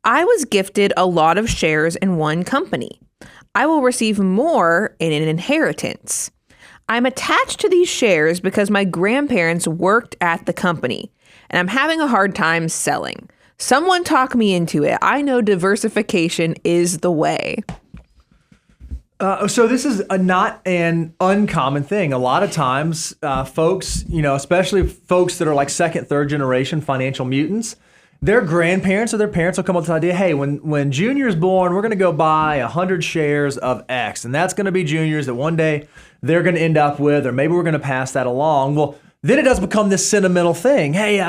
I was gifted a lot of shares in one company. I will receive more in an inheritance. I'm attached to these shares because my grandparents worked at the company, and I'm having a hard time selling. Someone talk me into it. I know diversification is the way. So this is not an uncommon thing. A lot of times, folks, especially folks that are like second, third generation financial mutants, their grandparents or their parents will come up with the idea, hey, when Junior's born, we're going to go buy 100 shares of X, and that's going to be Junior's that one day they're going to end up with, or maybe we're going to pass that along. Well, then it does become this sentimental thing. Hey,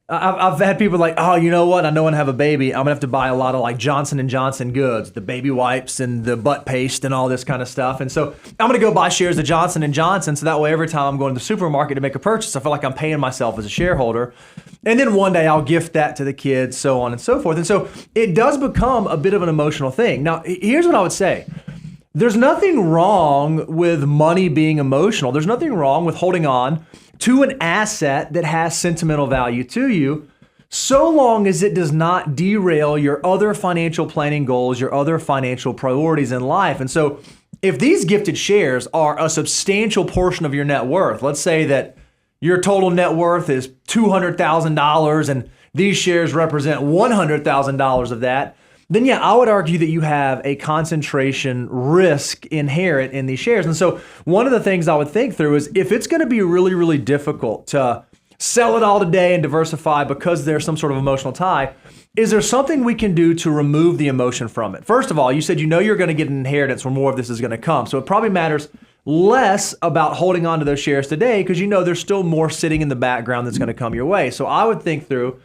I've had people like, oh, you know what? I know when I have a baby, I'm going to have to buy a lot of like Johnson & Johnson goods, the baby wipes and the butt paste and all this kind of stuff. And so I'm going to go buy shares of Johnson & Johnson. So that way, every time I'm going to the supermarket to make a purchase, I feel like I'm paying myself as a shareholder. And then one day I'll gift that to the kids, so on and so forth. And so it does become a bit of an emotional thing. Now, here's what I would say. There's nothing wrong with money being emotional. There's nothing wrong with holding on to an asset that has sentimental value to you, so long as it does not derail your other financial planning goals, your other financial priorities in life. And so if these gifted shares are a substantial portion of your net worth, let's say that your total net worth is $200,000 and these shares represent $100,000 of that, then yeah, I would argue that you have a concentration risk inherent in these shares. And so one of the things I would think through is if it's going to be really, really difficult to sell it all today and diversify because there's some sort of emotional tie, is there something we can do to remove the emotion from it? First of all, you said you're going to get an inheritance where more of this is going to come. So it probably matters less about holding on to those shares today because there's still more sitting in the background that's going to come your way. So I would think through,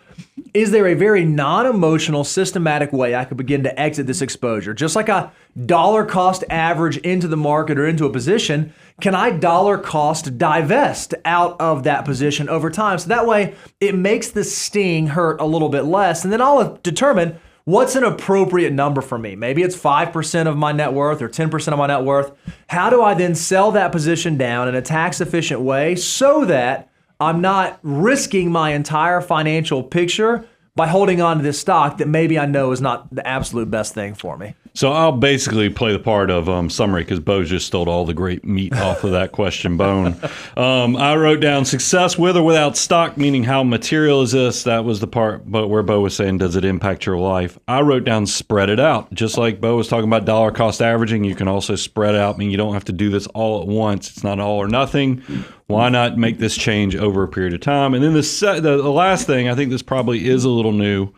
is there a very non-emotional, systematic way I could begin to exit this exposure? Just like a dollar cost average into the market or into a position, can I dollar cost divest out of that position over time? So that way it makes the sting hurt a little bit less. And then I'll determine what's an appropriate number for me. Maybe it's 5% of my net worth or 10% of my net worth. How do I then sell that position down in a tax efficient way so that I'm not risking my entire financial picture by holding on to this stock that maybe I know is not the absolute best thing for me? So I'll basically play the part of summary because Bo just stole all the great meat off of that question bone. I wrote down success with or without stock, meaning how material is this? That was the part where Bo was saying, does it impact your life? I wrote down spread it out. Just like Bo was talking about dollar cost averaging, you can also spread out. I mean, you don't have to do this all at once. It's not all or nothing. Why not make this change over a period of time? And then the last thing, I think this probably is a little new,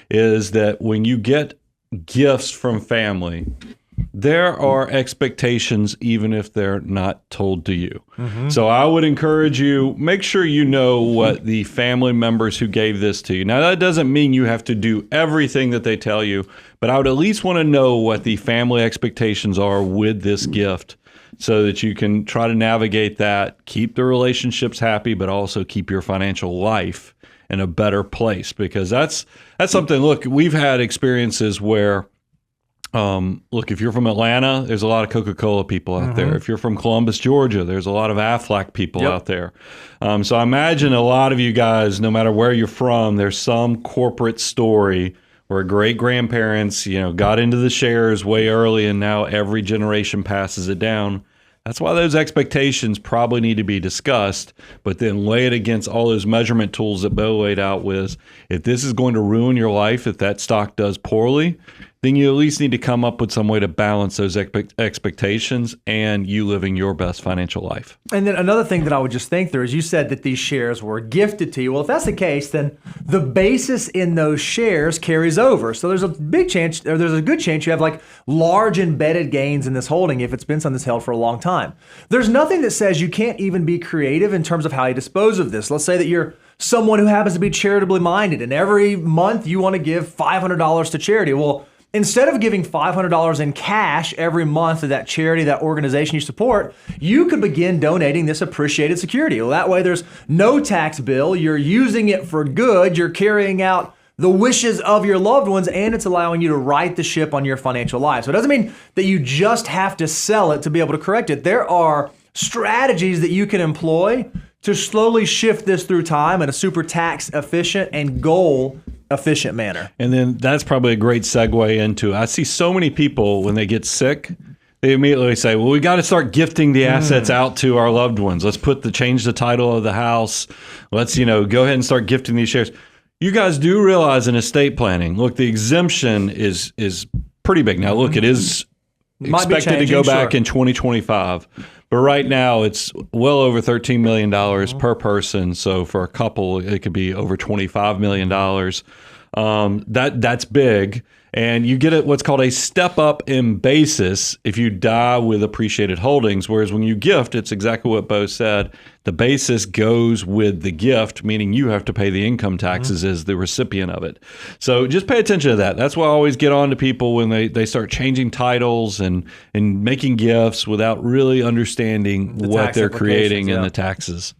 is that when you get gifts from family, there are expectations even if they're not told to you. Mm-hmm. So I would encourage you, make sure you know what the family members who gave this to you. Now, that doesn't mean you have to do everything that they tell you, but I would at least want to know what the family expectations are with this gift so that you can try to navigate that, keep the relationships happy, but also keep your financial life in a better place, because that's something. Look, we've had experiences where, if you're from Atlanta, there's a lot of Coca-Cola people out there. If you're from Columbus, Georgia, there's a lot of Aflac people out there. So I imagine a lot of you guys, no matter where you're from, there's some corporate story where great-grandparents, got into the shares way early and now every generation passes it down. That's why those expectations probably need to be discussed, but then lay it against all those measurement tools that Bo laid out with, if this is going to ruin your life, if that stock does poorly, then you at least need to come up with some way to balance those expectations and you living your best financial life. And then another thing that I would just think through is you said that these shares were gifted to you. Well, if that's the case, then the basis in those shares carries over. So there's a big chance, or there's a good chance you have like large embedded gains in this holding if it's been something that's held for a long time. There's nothing that says you can't even be creative in terms of how you dispose of this. Let's say that you're someone who happens to be charitably minded and every month you want to give $500 to charity. Well, instead of giving $500 in cash every month to that charity, that organization you support, you could begin donating this appreciated security. Well, that way there's no tax bill. You're using it for good. You're carrying out the wishes of your loved ones, and it's allowing you to right the ship on your financial life. So it doesn't mean that you just have to sell it to be able to correct it. There are strategies that you can employ to slowly shift this through time in a super tax efficient and goal efficient manner. And then that's probably a great segue into, I see so many people when they get sick, they immediately say, well, we got to start gifting the assets out to our loved ones. Let's change the title of the house. Let's, go ahead and start gifting these shares. You guys do realize in estate planning, look, the exemption is pretty big. Now, look, it is expected to go back in 2025. But right now, it's well over $13 million per person. So for a couple, it could be over $25 million. That's big. And you get what's called a step up in basis if you die with appreciated holdings. Whereas when you gift, it's exactly what Bo said. The basis goes with the gift, meaning you have to pay the income taxes as the recipient of it. So just pay attention to that. That's why I always get on to people when they start changing titles and making gifts without really understanding what they're creating and the taxes.